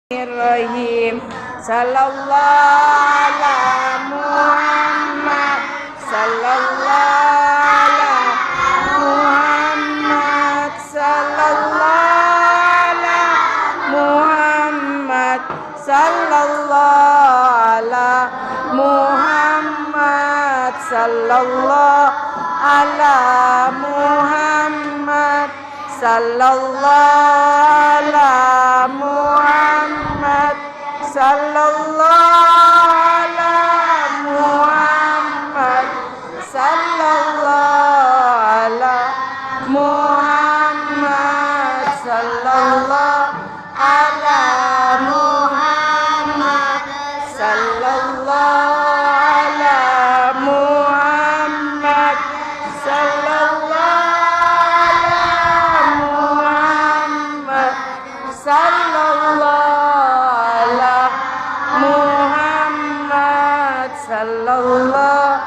Bismillahirrahmanirrahim. Sallallahu ala Muhammad. Sallallahu ala Muhammad. Sallallahu ala Muhammad. Sallallahu ala Muhammad. Sallallahu ala Muhammad. Sallallahu ala Muhammad. Sallallahu ala Muhammad. Sallallahu ala Muhammad. Sallallahu ala Muhammad. Sallallahu ala Muhammad. Sallallahu ala Muhammad. Sallallahu